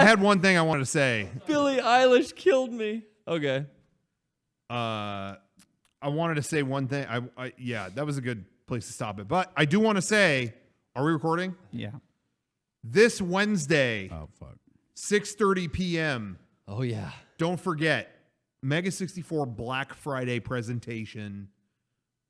I had one thing I wanted to say. Billie Eilish killed me. Okay. I wanted to say one thing. Yeah, that was a good place to stop it. But I do want to say, are we recording? Yeah. This Wednesday, Oh, fuck. 6:30 p.m. Oh, yeah. Don't forget, Mega64 Black Friday presentation.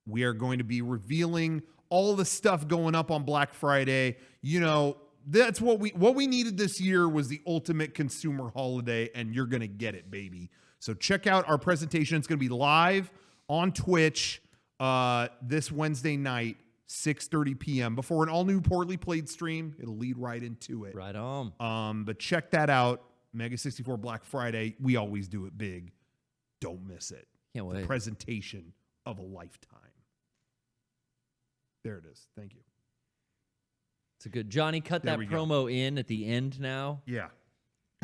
We are going to be revealing all the stuff going up on Black Friday. You know, that's what we needed this year was the ultimate consumer holiday, and you're going to get it, baby. So check out our presentation. It's going to be live on Twitch this Wednesday night, 6:30 p.m. before an all-new Poorly Played stream. It'll lead right into it. Right on. But check that out, Mega64 Black Friday. We always do it big. Don't miss it. Can't wait. The presentation of a lifetime. There it is. Thank you. It's a good. Johnny, cut There that we go. promo in at the end now. Yeah.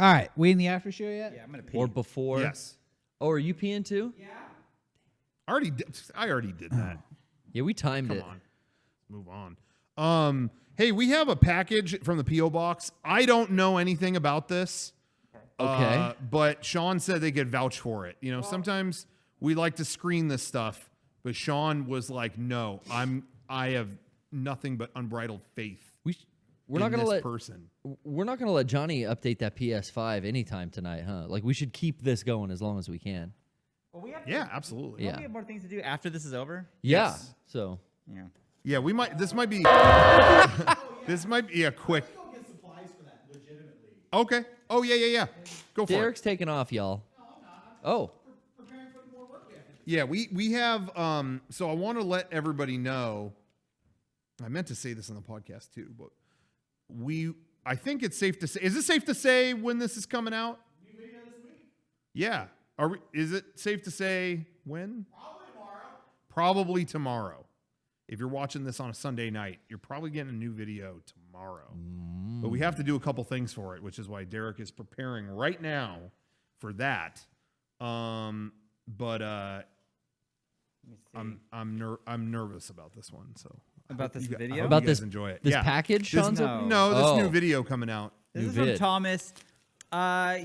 All right. We in the after show yet? Yeah, I'm going to pee. Or before. Yes. Oh, are you peeing too? Yeah. I already did that. Yeah, we timed Come it. on. Let's move on. Hey, we have a package from the P.O. Box. I don't know anything about this. Okay. But Sean said they could vouch for it. You know, sometimes we like to screen this stuff, but Sean was like, no, I have nothing but unbridled faith. We're not in gonna this let person. We're not gonna let Johnny update that PS5 anytime tonight, huh? Like we should keep this going as long as we can. Well, we have Yeah, absolutely. Yeah. we have more things to do after this is over. Yeah. Yes. So Yeah. Yeah, we might. This might be. This might be a quick. Get supplies for that legitimately. Okay. Oh yeah. Go for Derek's it. taking off, y'all. Oh. Preparing for more work we have to do. Yeah, we have. So I want to let everybody know. I meant to say this on the podcast too, but I think it's safe to say. Is it safe to say when this is coming out? New video this week? Yeah. Is it safe to say when? Probably tomorrow. Probably tomorrow. If you're watching this on a Sunday night, you're probably getting a new video tomorrow. But we have to do a couple things for it, which is why Derek is preparing right now for that. I'm nervous about this one. So About this video? I hope About you guys this- enjoy it. This Yeah. package, This, Sean's no. no, this Oh. new video coming out. This New is from vid. Thomas.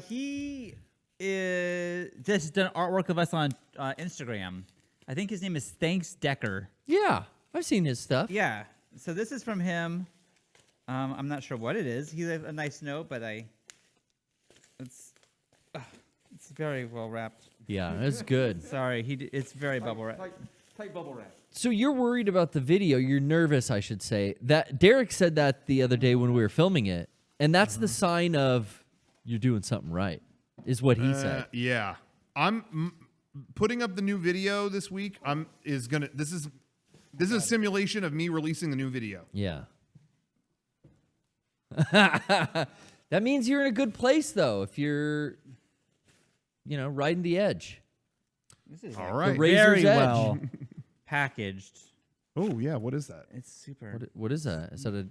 He just done artwork of us on Instagram. I think his name is Thanks Decker. Yeah. I've seen his stuff. Yeah. So this is from him. I'm not sure what it is. He left a nice note, but it's very well wrapped. Yeah, it's good. Sorry, it's very bubble wrapped. Tight bubble wrap. So you're worried about the video. You're nervous, I should say. That Derek said that the other day when we were filming it, and that's the sign of you're doing something right, is what he said. Yeah. I'm putting up the new video this week. This is a simulation of me releasing the new video. Yeah. That means you're in a good place, though, if you're, riding the edge. This is All right. razor's very edge. well packaged. Oh yeah, what is that? It's super. What is that? Is that a...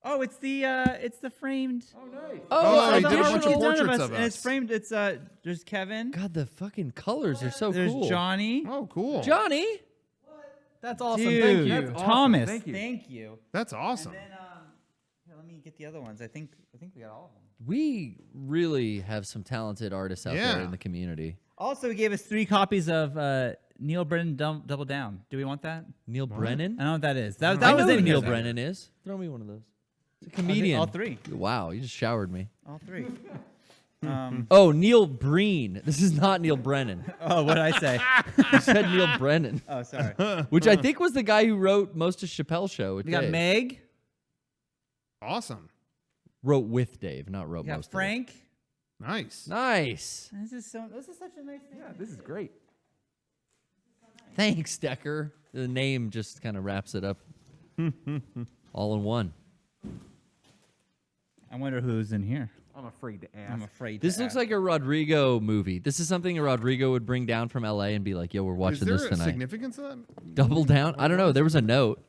Oh, it's the framed. Oh, nice. Oh, he the did a bunch of original portraits us, of and it's us. framed. It's there's Kevin. God, the fucking colors are so There's cool. Johnny. Oh, cool. Johnny? That's awesome. Dude, Thank you. That's awesome. Thomas. Thank you. Thank you. That's awesome. And then here, let me get the other ones. I think we got all of them. We really have some talented artists out there Yeah. in the community. Also, he gave us 3 copies of Neil Brennan Double Down. Do we want that? Neil Brennan? I don't know what that is. That I was know who in Neil here. Brennan is. Throw me one of those. It's a comedian. All 3. Wow, you just showered me. All 3. Oh, Neil Breen. This is not Neil Brennan. Oh, what did I say? You said Neil Brennan, Oh, sorry. which I think was the guy who wrote most of Chappelle's show with We got Dave. Meg. Awesome. Wrote with Dave, not wrote We got most Frank. Nice. of it. Nice. This is such a nice name. Yeah, this is great. Thanks, Decker. The name just kind of wraps it up all in one. I wonder who's in here. I'm afraid to ask. I'm afraid. This to looks ask. like a Rodrigo movie. This is something a Rodrigo would bring down from LA and be like, yo, we're Is watching there this a tonight. significance of that? Double down? I don't know. There was a note.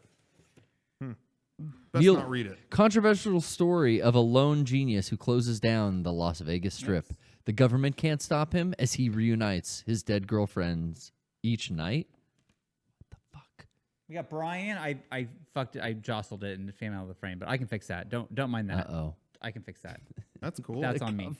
Best Neil- not read it. Controversial story of a lone genius who closes down the Las Vegas Strip. The government can't stop him as he reunites his dead girlfriends each night. What the fuck? We got Brian. I fucked it. I jostled it and it came out of the frame, but I can fix that. Don't mind that. Uh-oh. I can fix that. That's cool. That's on me.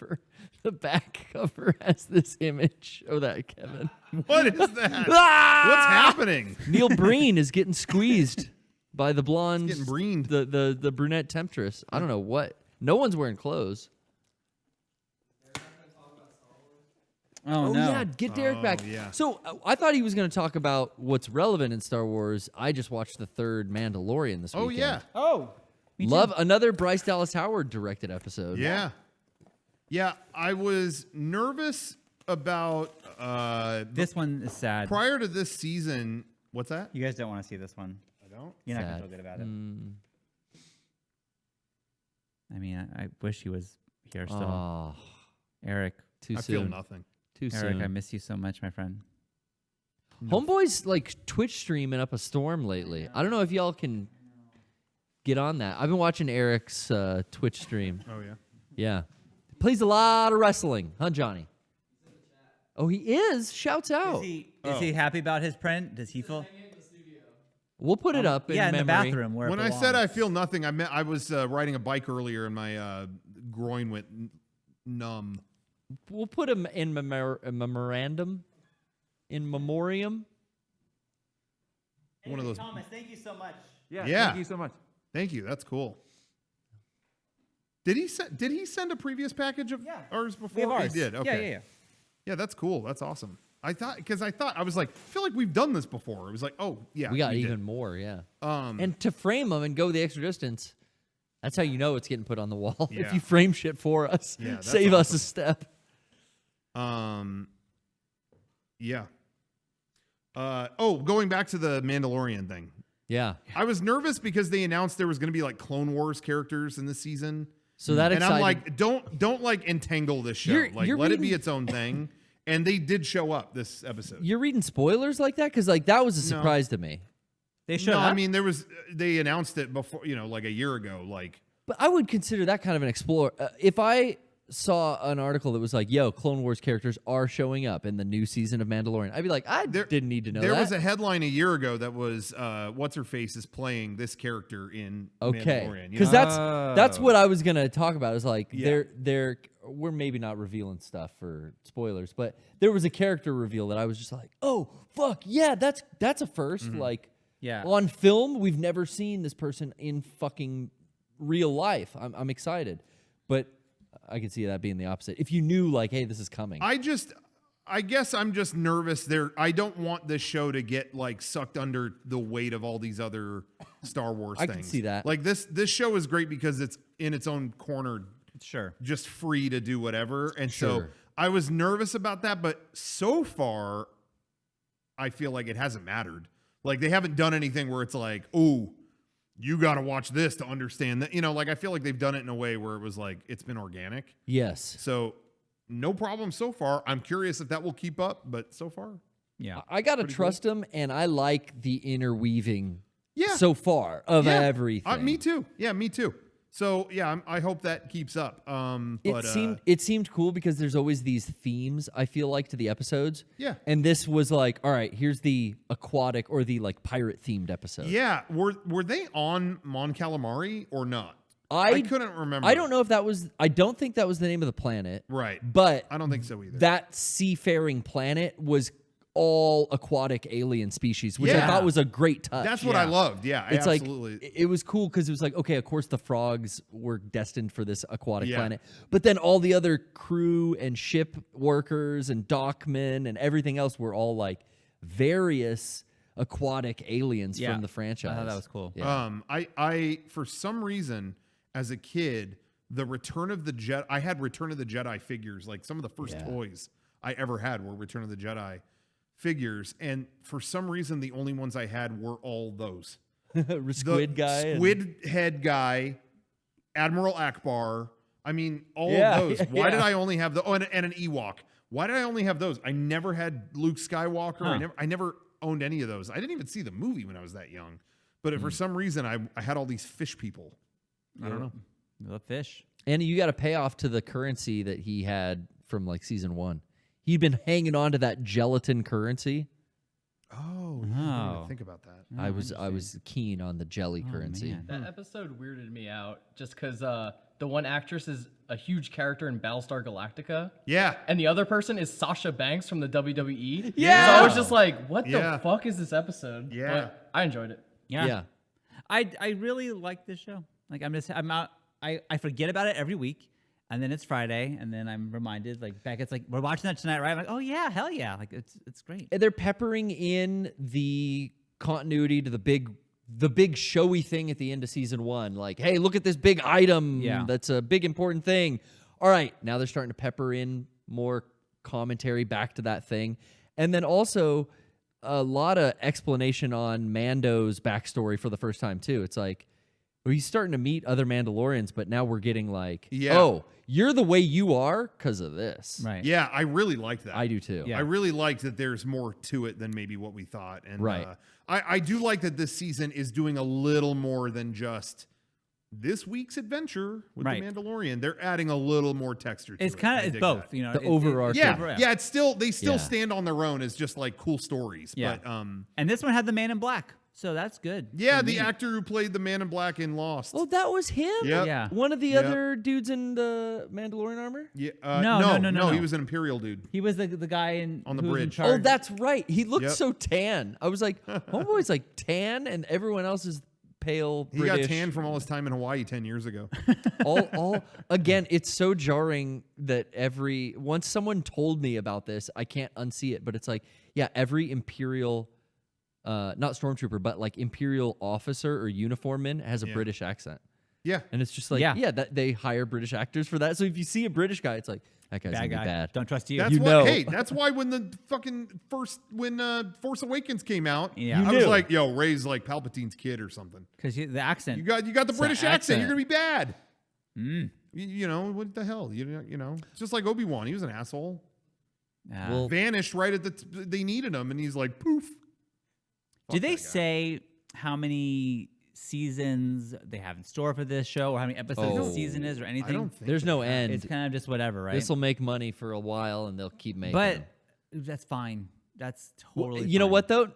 The back cover has this image. Show that, Kevin. What is that? Ah! What's happening? Neil Breen is getting squeezed by the blonde, Getting breened. the brunette temptress. I don't know what. No one's wearing clothes. Oh, Oh no. yeah, get Derek back. yeah. So I thought he was going to talk about what's relevant in Star Wars. I just watched the third Mandalorian this Oh weekend. yeah. Oh. Me too. Love another Bryce Dallas Howard directed episode. Yeah. Yeah, I was nervous about This one is sad. prior to this season. What's that? You guys don't want to see this one. I don't. You're not going Sad. to feel good about it. Mm. I mean, I wish he was here still. Oh, Eric. too I soon. feel nothing. Too Eric, soon. I miss you so much, my friend. Homeboy's like Twitch streaming up a storm lately. I don't know if y'all can get on that. I've been watching Eric's Twitch stream. Oh yeah. Yeah. Plays a lot of wrestling, huh, Johnny? Oh, he is. Shouts out. Is he happy about his print? Does he feel? We'll put it up in Yeah, in memory. the bathroom where it When I said belongs. I feel nothing, I meant I was riding a bike earlier and my groin went numb. We'll put him in memorandum, in memoriam. One of those. Thomas, thank you so much. Yeah. Thank you so much. Thank you. That's cool. Did he send a previous package of ours before? We have ours. He did. Okay. Yeah. Yeah, that's cool. That's awesome. I thought I was like, I feel like we've done this before. It was like, oh yeah, We got did. even more, yeah. Um, And to frame them and go the extra distance, that's how you know it's getting put on the wall. If Yeah. you frame shit for us, Yeah, that's save us awesome. a step. Yeah. Going back to the Mandalorian thing. Yeah. I was nervous because they announced there was going to be like Clone Wars characters in this season. So that And excited. I'm like, don't like entangle this show. You're Let it be reading- its own thing. And they did show up this episode. You're reading spoilers like that? Because like that was a surprise to me. They showed No, up. I mean they announced it before, like a year ago. Like But I would consider that kind of an explorer. If I saw an article that was like, yo, Clone Wars characters are showing up in the new season of Mandalorian, I'd be like, I didn't need to know there that. was a headline a year ago that was what's her face is playing this character in Okay, Mandalorian. You because know? that's what I was gonna talk about. Is like Yeah. we're maybe not revealing stuff for spoilers, but there was a character reveal that I was just like, oh fuck yeah, that's a 1st Like Yeah. on film, we've never seen this person in fucking real life. I'm excited, but I could see that being the opposite. If you knew like, hey, this is coming. I guess I'm just nervous there. I don't want this show to get like sucked under the weight of all these other Star Wars I things. can see that. Like this show is great because it's in its own corner, Sure. just free to do whatever. And so Sure. I was nervous about that, but so far I feel like it hasn't mattered. Like they haven't done anything where it's like, oh, you got to watch this to understand that. Like I feel like they've done it in a way where it was like it's been organic. yes. So no problem so far. I'm curious if that will keep up, but so far, Yeah. I gotta trust him, and I like the interweaving. Yeah. So far of yeah, everything. me too. Yeah, me too. So yeah, I hope that keeps up. But It seemed cool because there's always these themes, I feel like, to the episodes. Yeah. And this was like, all right, here's the aquatic or the like pirate themed episode. yeah, were they on Mon Calamari or not? I I couldn't remember. I don't know if that was. I don't think that was the name of the planet. Right. But I don't think so either. that seafaring planet was all aquatic alien species, which I Yeah. thought was a great touch. That's what I loved. Yeah, It's absolutely. like it was cool because it was like, okay, of course the frogs were destined for this aquatic Yeah. planet, but then all the other crew and ship workers and dockmen and everything else were all like various aquatic aliens Yeah. from the franchise. I thought that was cool. Yeah. I for some reason as a kid, the Return of the Jedi. I had Return of the Jedi figures. Like some of the first Yeah. toys I ever had were Return of the Jedi figures, and for some reason, the only ones I had were all those. Squid guy. and- Squid head guy, Admiral Akbar. I mean, all Yeah, of those. Why did yeah. I only have the? Oh, and an Ewok. Why did I only have those? I never had Luke Skywalker. I never owned any of those. I didn't even see the movie when I was that young. But Hmm. for some reason, I had all these fish people. I don't know. We love fish. And you got to pay off to the currency that he had from like season 1. He'd been hanging on to that gelatin currency. Oh, I didn't Oh. even think about that. I was keen on the jelly currency. man. That episode weirded me out just because the one actress is a huge character in Battlestar Galactica, Yeah. and the other person is Sasha Banks from the WWE. Yeah. So I was just like, what Yeah. the fuck is this episode? Yeah. But I enjoyed it. Yeah. I really like this show. Like I'm out. I forget about it every week, and then it's Friday, and then I'm reminded. Like Beckett's like, we're watching that tonight, right? I'm like, oh yeah, hell yeah! Like it's great. And they're peppering in the continuity to the big showy thing at the end of season 1. Like, hey, look at this big item. Yeah. That's a big important thing. All right, now they're starting to pepper in more commentary back to that thing. And then also a lot of explanation on Mando's backstory for the first time too. It's like, well, he's starting to meet other Mandalorians, but now we're getting like, Yeah. oh, you're the way you are because of this. Right. Yeah, I really liked that. I do too. Yeah. I really liked that there's more to it than maybe what we thought. And Right. I do like that this season is doing a little more than just this week's adventure with Right. the Mandalorian. They're adding a little more texture to It's it. kind I of it's dig both. that. You know, The overarching. Yeah, it's still they still Yeah. stand on their own as just like cool stories. Yeah. But And this one had the Man in Black, so that's good. yeah, for the me. actor who played the Man in Black in Lost. Oh, that was him? Yep. Yeah. One of the Yep. other dudes in the Mandalorian armor? Yeah, No. He was an Imperial dude. He was the guy On the who was in bridge. charge. Oh, that's right. He looked Yep. so tan. I was like, homeboy's like tan, and everyone else is pale He British. got tan from all his time in Hawaii 10 years ago. all again, it's so jarring that once someone told me about this, I can't unsee it. But it's like, yeah, every Imperial, not stormtrooper, but like Imperial officer or uniformman has a Yeah. British accent. Yeah. And it's just like, Yeah. yeah, that they hire British actors for that. So if you see a British guy, it's like, that guy's bad gonna guy. be bad. Don't trust you. That's You why. know. Hey, that's why when the fucking when Force Awakens came out, Yeah. I You was knew. like, "Yo, Ray's like Palpatine's kid or something." Because the accent. You got the It's British the accent. accent. You're gonna be bad. Mm. You know what the hell? You know, it's just like Obi-Wan. He was an asshole. Well, Vanished right at they needed him, and he's like, poof. Fuck Did they that guy. say how many seasons they have in store for this show, or how many episodes Oh. the season is, or anything? I don't think there's no end. It's kind of just whatever, right? This will make money for a while, and they'll keep making. but them. that's fine. That's Well, totally. you know fine. what though?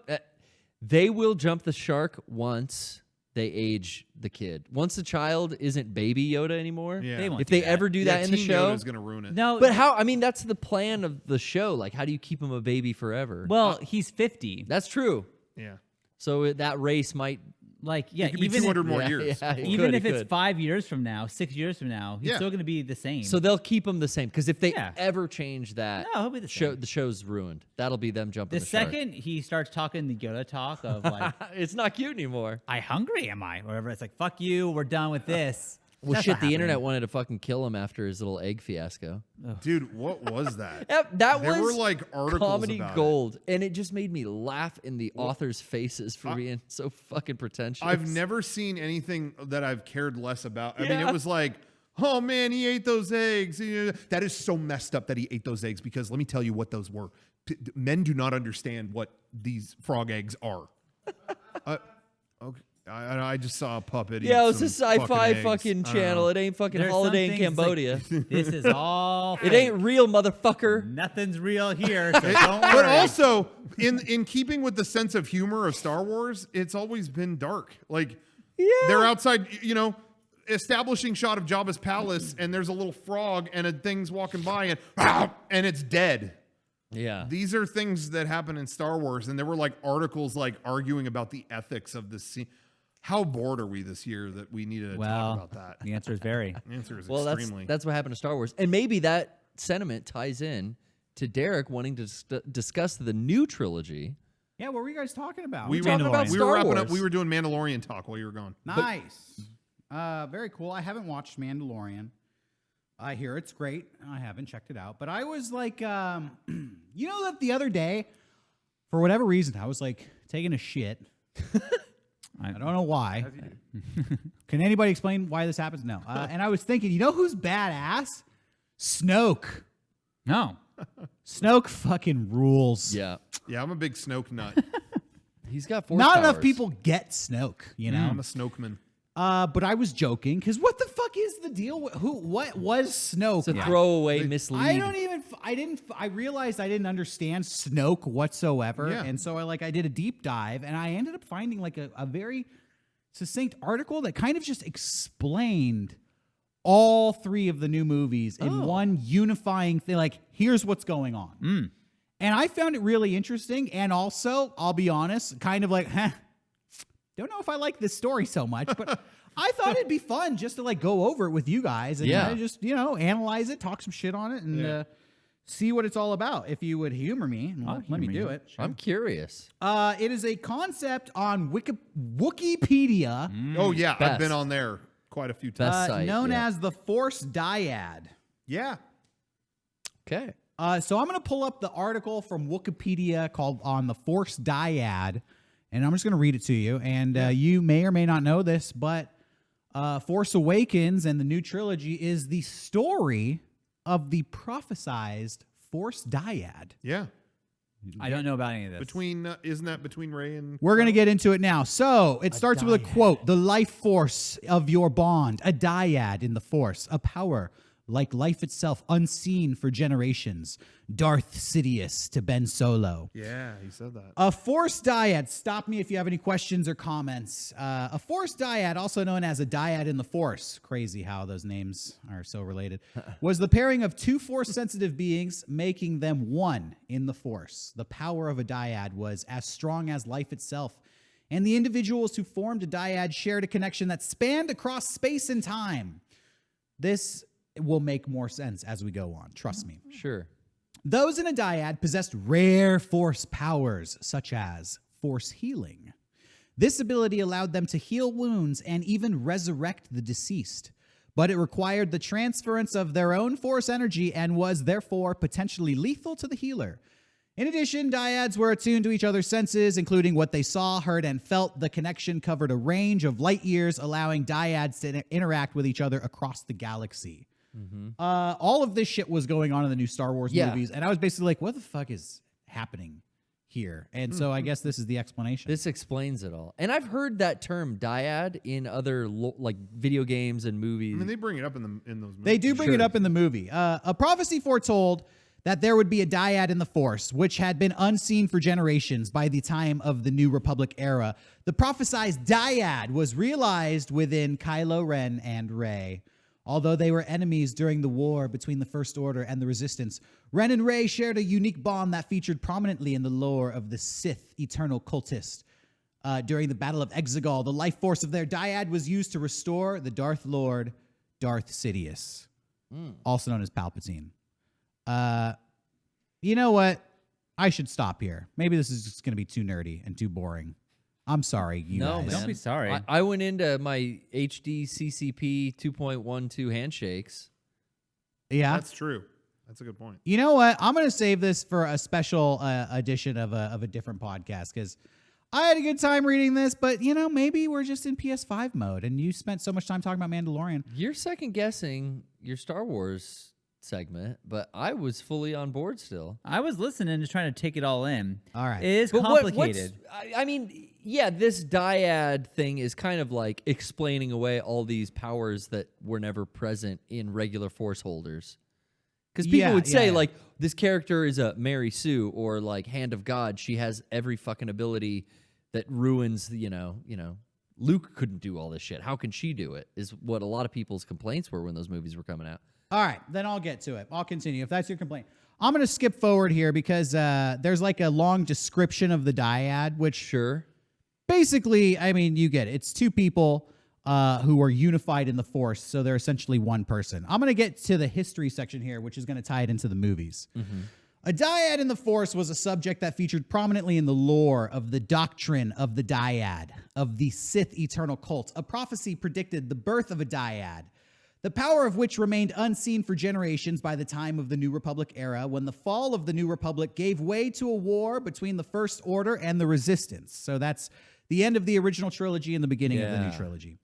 They will jump the shark once they age the kid. Once the child isn't baby Yoda anymore. Yeah. They won't If do they that. ever do that in the Teen show, Yoda's gonna ruin it. No, but how? I mean, that's the plan of the show. Like, how do you keep him a baby forever? well, he's 50. That's true. Yeah. So that race might. Like, yeah, It could be even 200 more Yeah, years. yeah, it even could, if it it's could. 5 years from now, 6 years from now, he's Yeah. still going to be the same. So they'll keep him the same because if they Yeah. ever change that, No, he'll be the same. the show's ruined. That'll be them jumping the the shark. second he starts talking the Yoda talk of like, It's not cute anymore. "I hungry am I?" Whatever. It's like, "Fuck you, we're done with this." Well, That's shit, not the internet happening. wanted to fucking kill him after his little egg fiasco. Dude, what was that? Yep, that There was were, like, articles comedy about it. gold, and it just made me laugh in the authors' faces for being so fucking pretentious. I've never seen anything that I've cared less about. I mean, Yeah. it was like, oh man, he ate those eggs. That is so messed up that he ate those eggs because let me tell you what those were. Men do not understand what these frog eggs are. Okay. I just saw a puppet. Yeah, eat it was a some sci-fi eggs. fucking I don't channel. know. It ain't fucking There's some Holiday in things like, Cambodia. this is all. It ain't real, motherfucker. Nothing's real here, so don't But worry. also, in keeping with the sense of humor of Star Wars, it's always been dark. Like, they're outside, establishing shot of Jabba's palace, and there's a little frog, and a thing's walking by, and it's dead. Yeah. These are things that happen in Star Wars, and there were like articles like arguing about the ethics of this scene. How bored are we this year that we needed to talk about that? the answer is very. The answer is Well, extremely. that's what happened to Star Wars, and maybe that sentiment ties in to Derek wanting to discuss the new trilogy. Yeah, what were you guys talking about? we talking were, about we Star were wrapping up. Wars. We were doing Mandalorian talk while you were gone. Nice. Very cool. I haven't watched Mandalorian. I hear it's great. I haven't checked it out. But I was like, you know that the other day, for whatever reason, I was like taking a shit. I don't know why. Can anybody explain why this happens? No. And I was thinking, you know who's badass? Snoke. No. Snoke fucking rules. Yeah, Yeah, I'm a big Snoke nut. he's got force Not enough powers. people get Snoke, you know? I'm a Snokeman. But I was joking because what the fuck is the deal? What was Snoke? It's a throwaway, misleading. I realized I didn't understand Snoke whatsoever. Yeah. And so I did a deep dive and I ended up finding like a very succinct article that kind of just explained all 3 of the new movies in one unifying thing. Like, here's what's going on. And I found it really interesting. And also, I'll be honest, kind of like, don't know if I like this story so much, but I thought it'd be fun just to like go over it with you guys and Yeah. just, analyze it, talk some shit on it, and see what it's all about. If you would humor me, and let me do it. I'm curious. It is a concept on Wikipedia Oh yeah, I've Best. been on there quite a few times. Best site, known yeah. as the Force Dyad. Yeah. Okay. So I'm going to pull up the article from Wikipedia called on the Force Dyad, and I'm just going to read it to you. And you may or may not know this, but Force Awakens and the new trilogy is the story of the prophesized Force Dyad. Yeah. I don't know about any of this. Isn't that between Ray and We're going to get into it now. So it starts with a quote: "The life force of your bond, a dyad in the Force, a power like life itself, unseen for generations. Darth Sidious to Ben Solo." Yeah, he said that. A Force Dyad, stop me if you have any questions or comments. A Force Dyad, also known as a dyad in the Force, crazy how those names are so related, was the pairing of 2 Force-sensitive beings, making them one in the Force. The power of a dyad was as strong as life itself, and the individuals who formed a dyad shared a connection that spanned across space and time. This will make more sense as we go on, trust me. Sure. Those in a dyad possessed rare Force powers, such as Force healing. This ability allowed them to heal wounds and even resurrect the deceased, but it required the transference of their own Force energy and was therefore potentially lethal to the healer. In addition, dyads were attuned to each other's senses, including what they saw, heard, and felt. The connection covered a range of light years, allowing dyads to interact with each other across the galaxy. All of this shit was going on in the new Star Wars movies, and I was basically like, what the fuck is happening here? And so I guess this is the explanation. This explains it all. And I've heard that term dyad in other like video games and movies. I mean, they bring it up in those movies. They do bring it up in the movie. A prophecy foretold that there would be a dyad in the Force, which had been unseen for generations by the time of the New Republic era. The prophesized dyad was realized within Kylo Ren and Rey. Although they were enemies during the war between the First Order and the Resistance, Ren and Rey shared a unique bond that featured prominently in the lore of the Sith eternal cultist. During the Battle of Exegol, the life force of their dyad was used to restore the Darth Lord, Darth Sidious, also known as Palpatine. You know what? I should stop here. Maybe this is just going to be too nerdy and too boring. I'm sorry, you No, guys. man. Don't be sorry. I went into my HD CCP 2.12 handshakes. Yeah. That's true. That's a good point. You know what? I'm going to save this for a special edition of a different podcast because I had a good time reading this, but, maybe we're just in PS5 mode and you spent so much time talking about Mandalorian. You're second guessing your Star Wars segment, but I was fully on board still. I was listening, just trying to take it all in. All right. It is But complicated. I mean, yeah, this dyad thing is kind of like explaining away all these powers that were never present in regular Force holders. Because people would say, like, this character is a Mary Sue or, like, Hand of God. She has every fucking ability that ruins, Luke couldn't do all this shit. How can she do it? Is what a lot of people's complaints were when those movies were coming out. All right, then I'll get to it. I'll continue. If that's your complaint, I'm going to skip forward here because there's like a long description of the dyad, which Sure. basically, I mean, you get it. It's 2 people who are unified in the Force, so they're essentially one person. I'm going to get to the history section here, which is going to tie it into the movies. A dyad in the Force was a subject that featured prominently in the lore of the doctrine of the dyad, of the Sith eternal cult. A prophecy predicted the birth of a dyad, the power of which remained unseen for generations by the time of the New Republic era, when the fall of the New Republic gave way to a war between the First Order and the Resistance. So that's the end of the original trilogy and the beginning of the new trilogy.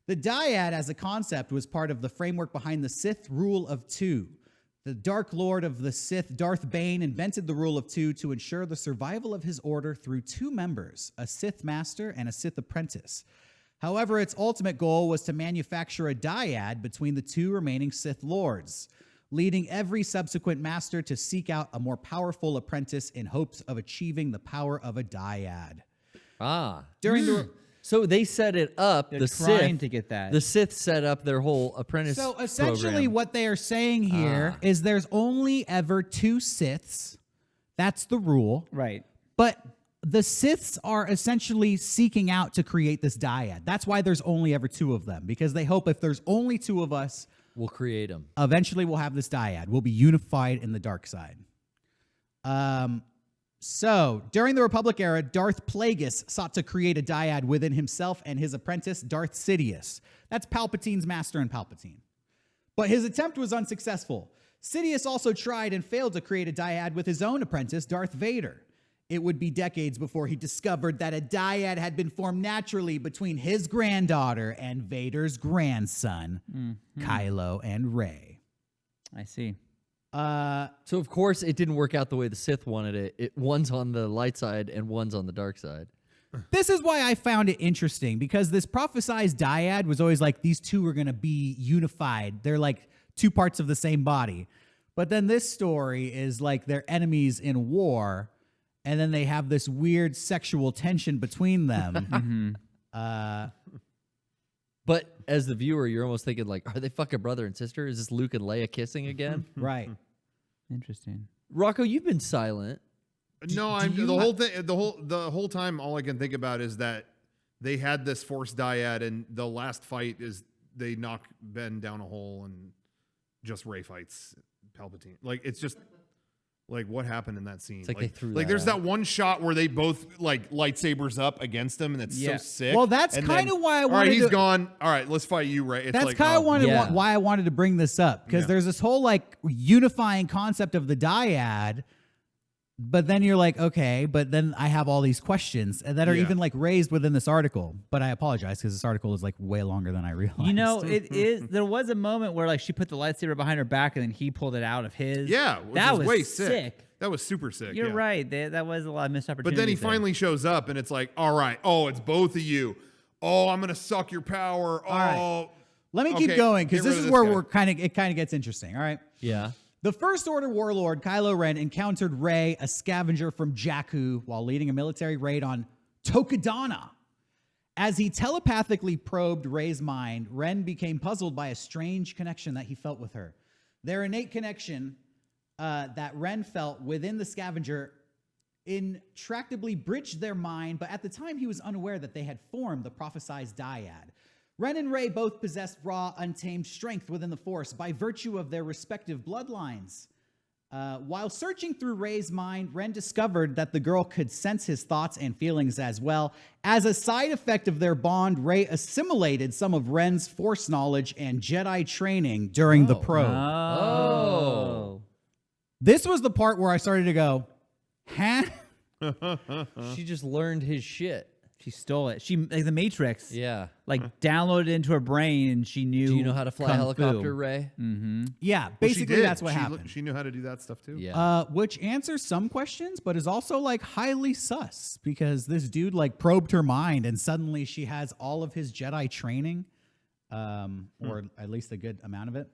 The dyad as a concept was part of the framework behind the Sith Rule of Two. The Dark Lord of the Sith, Darth Bane, invented the Rule of Two to ensure the survival of his order through 2 members, a Sith Master and a Sith Apprentice. However, its ultimate goal was to manufacture a dyad between the 2 remaining Sith Lords, leading every subsequent master to seek out a more powerful apprentice in hopes of achieving the power of a dyad. Ah. So they set it up. They're the trying Sith to get that. The Sith set up their whole apprentice. So essentially, program. what they are saying here is there's only ever 2 Siths. That's the rule. Right. But the Siths are essentially seeking out to create this dyad. That's why there's only ever 2 of them, because they hope if there's only 2 of us, We'll create them. eventually we'll have this dyad. We'll be unified in the dark side. So, during the Republic era, Darth Plagueis sought to create a dyad within himself and his apprentice, Darth Sidious. That's Palpatine's master and Palpatine. But his attempt was unsuccessful. Sidious also tried and failed to create a dyad with his own apprentice, Darth Vader. It would be decades before he discovered that a dyad had been formed naturally between his granddaughter and Vader's grandson, Kylo and Rey. I see. So of course it didn't work out the way the Sith wanted it. One's on the light side and one's on the dark side. This is why I found it interesting, because this prophesized dyad was always like these 2 are going to be unified. They're like 2 parts of the same body. But then this story is like they're enemies in war, and then they have this weird sexual tension between them. But as the viewer, you're almost thinking like, are they fucking brother and sister? Is this Luke and Leia kissing again? Right. Interesting. Rocco, you've been silent. No, I'm the whole thing. The whole time, all I can think about is that they had this Force dyad, and the last fight is they knock Ben down a hole, and just Rey fights Palpatine. Like it's just like what happened in that scene. It's like they threw like that there's out. that one shot where they both like lightsabers up against him, and it's so Yeah. sick. Well, that's And kinda then, why I all right, wanted he's to- gone. All right, let's fight you, Rey. It's That's like, kind of Yeah. why I wanted to bring this up, because Yeah. there's this whole like unifying concept of the dyad, but then you're like, okay, but then I have all these questions that are Yeah. even like raised within this article. But I apologize because this article is like way longer than I realized. You know, it is. There was a moment where like she put the lightsaber behind her back, and then he pulled it out of his. Yeah, which that was way sick. That was super sick. You're yeah. right. That was a lot of missed opportunities. But then he there. finally shows up, and it's like, all right, oh, it's both of you. Oh, I'm gonna suck your power. Oh, right. Let me keep okay, going, get because rid this of is where guy. it kind of gets interesting. All right. Yeah. The First Order warlord Kylo Ren encountered Rey, a scavenger from Jakku, while leading a military raid on Tokadana. As he telepathically probed Rey's mind, Ren became puzzled by a strange connection that he felt with her. Their innate connection that Ren felt within the scavenger intractably bridged their mind, but at the time he was unaware that they had formed the prophesized dyad. Ren and Rey both possessed raw, untamed strength within the Force by virtue of their respective bloodlines. While searching through Rey's mind, Ren discovered that the girl could sense his thoughts and feelings as well. As a side effect of their bond, Rey assimilated some of Ren's Force knowledge and Jedi training during the probe. Oh. This was the part where I started to go, huh? She just learned his shit. She stole it. She like the Matrix. Yeah. Like downloaded it into her brain, and she knew. Do you know how to fly a Kung helicopter, Fu. Ray? Yeah, Well, she basically did. that's what She happened. She knew how to do that stuff too. Yeah. Which answers some questions, but is also like highly sus, because this dude like probed her mind, and suddenly she has all of his Jedi training, or at least a good amount of it.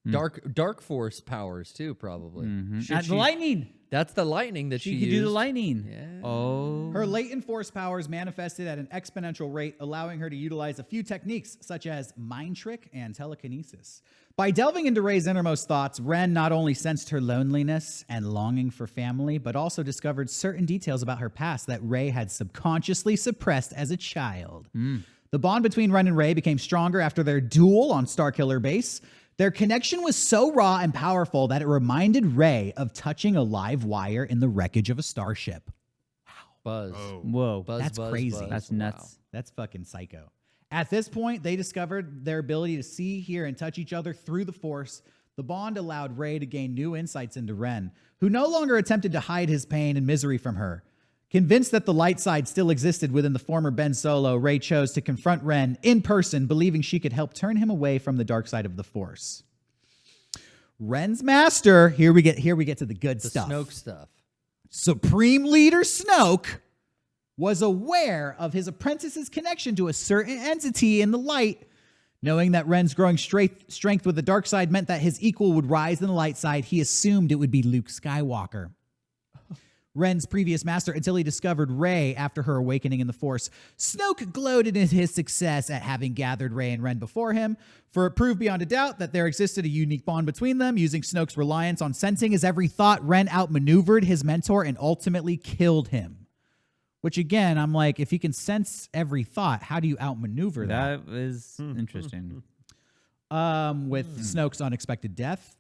Dark Force powers too, probably. Should The she- lightning. That's the lightning that She she could do the used. lightning. Yeah. Oh. Her latent force powers manifested at an exponential rate, allowing her to utilize a few techniques such as mind trick and telekinesis. By delving into Rey's innermost thoughts, Ren not only sensed her loneliness and longing for family, but also discovered certain details about her past that Rey had subconsciously suppressed as a child. The bond between Ren and Rey became stronger after their duel on Starkiller Base. Their connection was so raw and powerful that it reminded Rey of touching a live wire in the wreckage of a starship. Buzz. Oh. Whoa. Buzz, That's buzz, crazy. buzz. That's Wow. nuts. That's fucking psycho. At this point, they discovered their ability to see, hear, and touch each other through the Force. The bond allowed Rey to gain new insights into Ren, who no longer attempted to hide his pain and misery from her. Convinced that the light side still existed within the former Ben Solo, Rey chose to confront Ren in person, believing she could help turn him away from the dark side of the Force. Ren's master, here we get to the good The stuff. Snoke stuff. Supreme Leader Snoke was aware of his apprentice's connection to a certain entity in the light. Knowing that Ren's growing strength with the dark side meant that his equal would rise in the light side, he assumed it would be Luke Skywalker. Ren's previous master, until he discovered Rey after her awakening in the Force. Snoke gloated in his success at having gathered Rey and Ren before him, for it proved beyond a doubt that there existed a unique bond between them. Using Snoke's reliance on sensing his every thought, Ren outmaneuvered his mentor and ultimately killed him. Which, again, I'm like, if he can sense every thought, how do you outmaneuver that? That is interesting. With Snoke's unexpected death,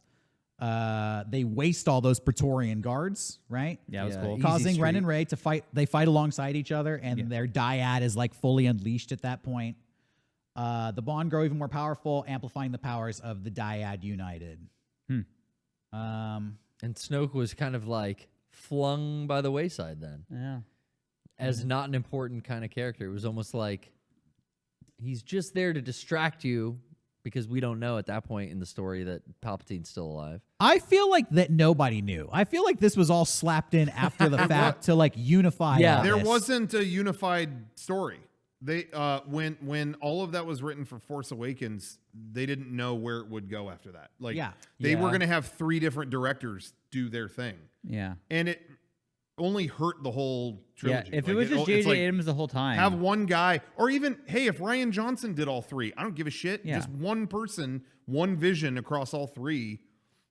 they waste all those Praetorian guards, right? Yeah, it was Yeah, cool. easy Causing Ren street. and Rey to fight. They fight alongside each other, and their dyad is like fully unleashed at that point. The bond grow even more powerful, amplifying the powers of the dyad united. And Snoke was kind of like flung by the wayside then, Yeah. as not an important kind of character. It was almost like he's just there to distract you, because we don't know at that point in the story that Palpatine's still alive. I feel like that nobody knew. I feel like this was all slapped in after the fact to like unify. Yeah. all There this. wasn't a unified story. They when all of that was written for Force Awakens, they didn't know where it would go after that. Like Yeah. they were Yeah. going to have 3 different directors do their thing, Yeah. and it only hurt the whole trilogy. Yeah. If it Like, was just it's J.J. like, Abrams the whole time. have one guy, or even hey, if Ryan Johnson did all 3, I don't give a shit. Yeah. Just one person, one vision across all 3.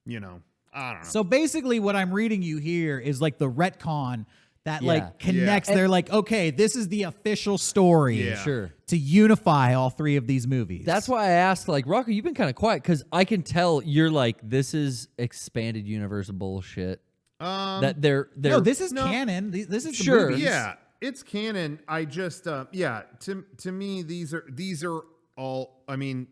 You know, I don't know. So basically, what I'm reading you here is like the retcon that Yeah. like connects. Yeah. They're like, okay, this is the official story Yeah. Sure. to unify all 3 of these movies. That's why I asked, like, Rocco, you've been kind of quiet, because I can tell you're like, this is expanded universe bullshit. That they're no, this is No. canon. This is the Sure. movies. Yeah, it's canon. I just to me these are all. I mean,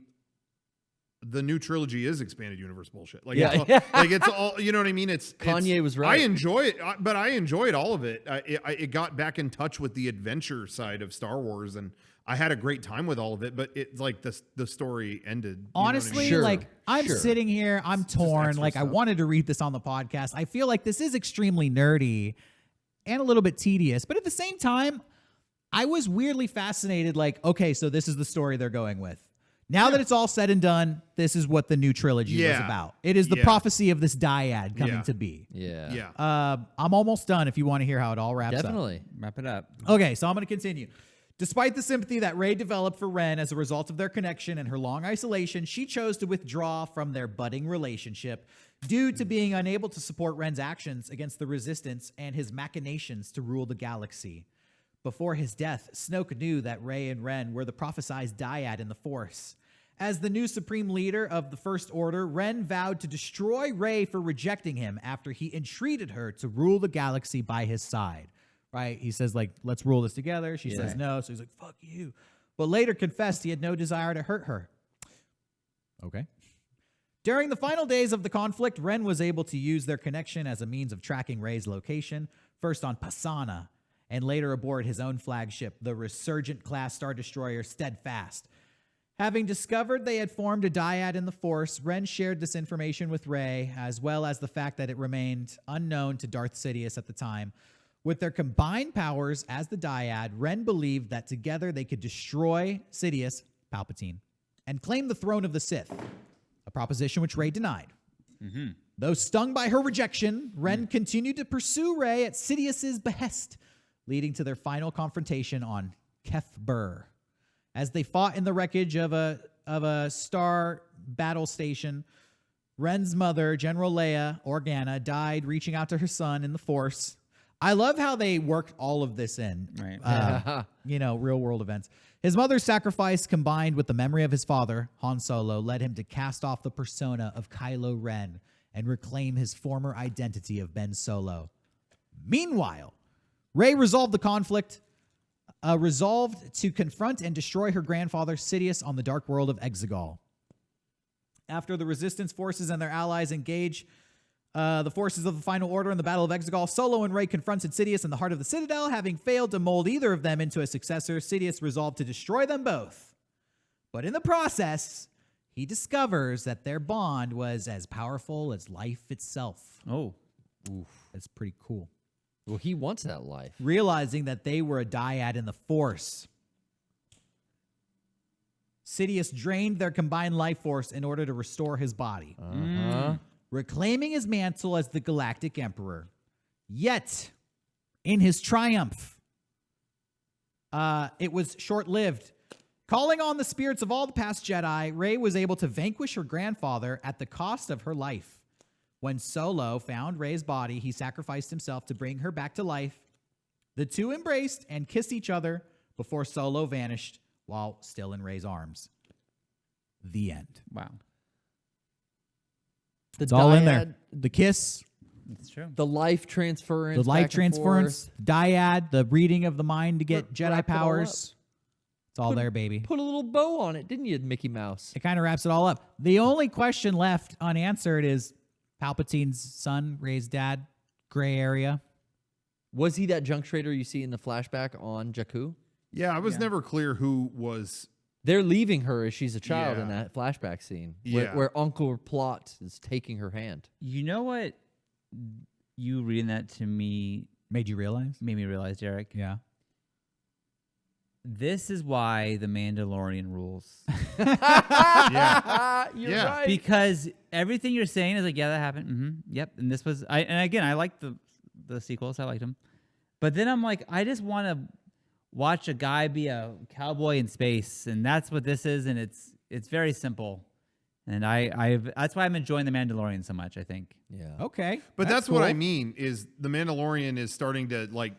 the new trilogy is expanded universe bullshit. Like Yeah. it's all, like it's all. You know what I mean? Kanye was right. I enjoy it, but I enjoyed all of it. It got back in touch with the adventure side of Star Wars, and I had a great time with all of it. But it's like the story ended. You know what I Honestly, mean? Sure. like I'm Sure. sitting here, I'm torn. extra Like I stuff. wanted to read this on the podcast. I feel like this is extremely nerdy and a little bit tedious, but at the same time, I was weirdly fascinated. Like, okay, so this is the story they're going with. Now that it's all said and done, this is what the new trilogy was Yeah. about. It is the Yeah. prophecy of this dyad coming Yeah. to be. Yeah. Yeah. I'm almost done if you want to hear how it all wraps up. Definitely. Wrap it up. Okay, so I'm going to continue. Despite the sympathy that Rey developed for Ren as a result of their connection and her long isolation, she chose to withdraw from their budding relationship due to being unable to support Ren's actions against the Resistance and his machinations to rule the galaxy. Before his death, Snoke knew that Rey and Ren were the prophesized dyad in the Force. As the new supreme leader of the First Order, Ren vowed to destroy Rey for rejecting him after he entreated her to rule the galaxy by his side. Right? He says, like, let's rule this together. She says no. So he's like, fuck you. But later confessed he had no desire to hurt her. Okay. During the final days of the conflict, Ren was able to use their connection as a means of tracking Rey's location, first on Pasana, and later aboard his own flagship, the Resurgent-class Star Destroyer Steadfast. Having discovered they had formed a dyad in the Force, Ren shared this information with Rey, as well as the fact that it remained unknown to Darth Sidious at the time. With their combined powers as the dyad, Ren believed that together they could destroy Sidious, Palpatine, and claim the throne of the Sith, a proposition which Rey denied. Though stung by her rejection, Ren continued to pursue Rey at Sidious's behest, leading to their final confrontation on Keth Bur. As they fought in the wreckage of a star battle station, Ren's mother, General Leia Organa, died reaching out to her son in the Force. I love how they worked all of this in, Right. real world events. His mother's sacrifice, combined with the memory of his father, Han Solo, led him to cast off the persona of Kylo Ren and reclaim his former identity of Ben Solo. Meanwhile, Rey resolved the conflict, resolved to confront and destroy her grandfather Sidious on the dark world of Exegol. After the Resistance forces and their allies engage the forces of the Final Order in the Battle of Exegol, Solo and Rey confronted Sidious in the heart of the Citadel. Having failed to mold either of them into a successor, Sidious resolved to destroy them both. But in the process, he discovers that their bond was as powerful as life itself. Oh. That's pretty cool. Well, he wants that life. Realizing that they were a dyad in the Force, Sidious drained their combined life force in order to restore his body, reclaiming his mantle as the Galactic Emperor. Yet, In his triumph, it was short-lived. Calling on the spirits of all the past Jedi, Rey was able to vanquish her grandfather at the cost of her life. When Solo found Rey's body, he sacrificed himself to bring her back to life. The two embraced and kissed each other before Solo vanished while still in Rey's arms. The end. Wow. It's all in there. dyad, The kiss, That's true. The life transference. the life back and transference, dyad, the reading of the mind to get Wrap Jedi it all powers. It's all Put- there, baby. Put a little bow on it, didn't you, Mickey Mouse? It kind of wraps it all up. The only question left unanswered is Palpatine's son, Rey's dad, gray area. Was he that junk trader you see in the flashback on Jakku? Yeah, I was never clear who was. They're leaving her as she's a child in Yeah. that flashback scene Yeah. where Uncle Plot is taking her hand. You know what? You reading that to me Made you realize? made me realize, Derek. Yeah. This is why the Mandalorian rules. Yeah. You're Yeah. right. Because everything you're saying is like, yeah, that happened. Yep. And this was, and again, I liked the sequels. I liked them. But then I'm like, I just want to watch a guy be a cowboy in space, and that's what this is. And it's very simple. And that's why I'm enjoying the Mandalorian so much, I think. yeah. Okay. But that's what I cool. mean is the Mandalorian is starting to like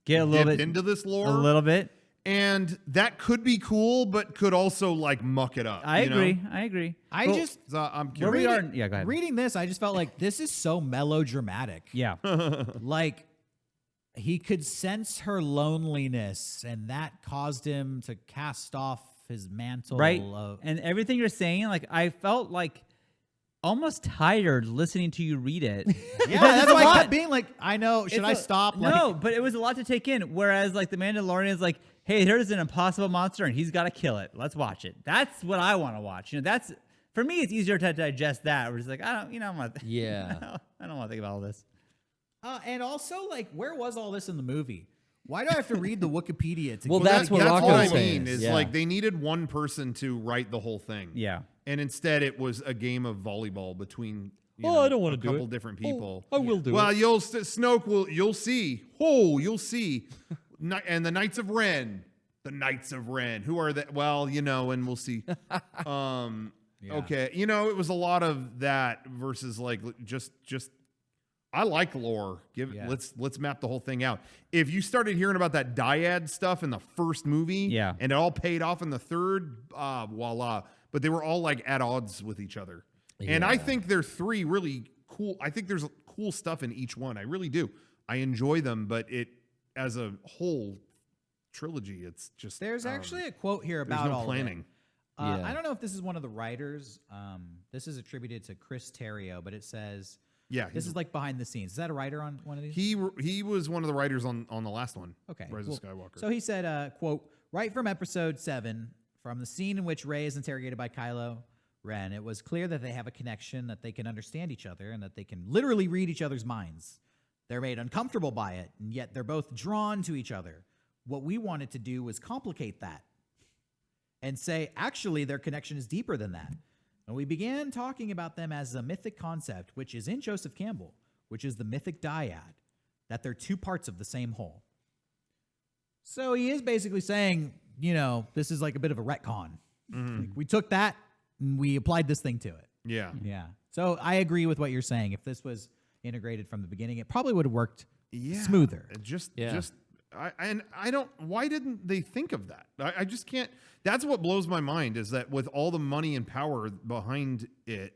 Get a little dip bit into this lore. A little bit. And that could be cool, but could also like muck it up. I you know? agree. I agree. I Well, just So I'm where we curious. are. Yeah, go ahead. reading this, I just felt like this is so melodramatic. Yeah. Like he could sense her loneliness, and that caused him to cast off his mantle. Right. Of, And everything you're saying, like I felt like almost tired listening to you read it. yeah, that's It's a why I lot. kept being like, I know. Should I stop? No, Like, but it was a lot to take in. Whereas like the Mandalorian is like, hey, there's an impossible monster and he's got to kill it. Let's watch it. That's what I want to watch. You know, that's for me. It's easier to digest that. We're just like, I don't, you know, Yeah. I don't want to think about all this. and also, like, where was all this in the movie? Why do I have to read the Wikipedia to Well, get- that's what that's Rocco what I was saying. mean is Yeah. like they needed one person to write the whole thing. Yeah. And instead it was a game of volleyball between I don't want a to do couple it. different Oh, people. I will do well, it. Snoke will you'll see. Oh, you'll see. And the Knights of Ren. The Knights of Ren. Who are that? Well, you know, and we'll see. Okay. You know, it was a lot of that versus like just I like lore. Let's map the whole thing out. If you started hearing about that dyad stuff in the first movie, Yeah. and it all paid off in the third, voila. But they were all like at odds with each other. And I think they're three really cool. I think there's cool stuff in each one. I really do. I enjoy them, but it as a whole trilogy, it's just There's actually a quote here there's about no all planning. Of it. Yeah. I don't know if this is one of the writers. This is attributed to Chris Terrio, but it says Yeah, this is like behind the scenes. Is that a writer on one of these? he was one of the writers on the last one. Okay, Rise cool. of Skywalker. So he said, quote, right from episode 7, from the scene in which Rey is interrogated by Kylo Ren, it was clear that they have a connection, that they can understand each other, and that they can literally read each other's minds. They're made uncomfortable by it, and yet they're both drawn to each other. What we wanted to do was complicate that and say, actually, their connection is deeper than that. And we began talking about them as a mythic concept, which is in Joseph Campbell, which is the mythic dyad, that they're two parts of the same whole. So he is basically saying, you know, this is like a bit of a retcon. Like, we took that and we applied this thing to it. yeah. Yeah. So I agree with what you're saying. If this was integrated from the beginning, it probably would have worked smoother. I don't. Why didn't they think of that? I just can't. That's what blows my mind is that with all the money and power behind it,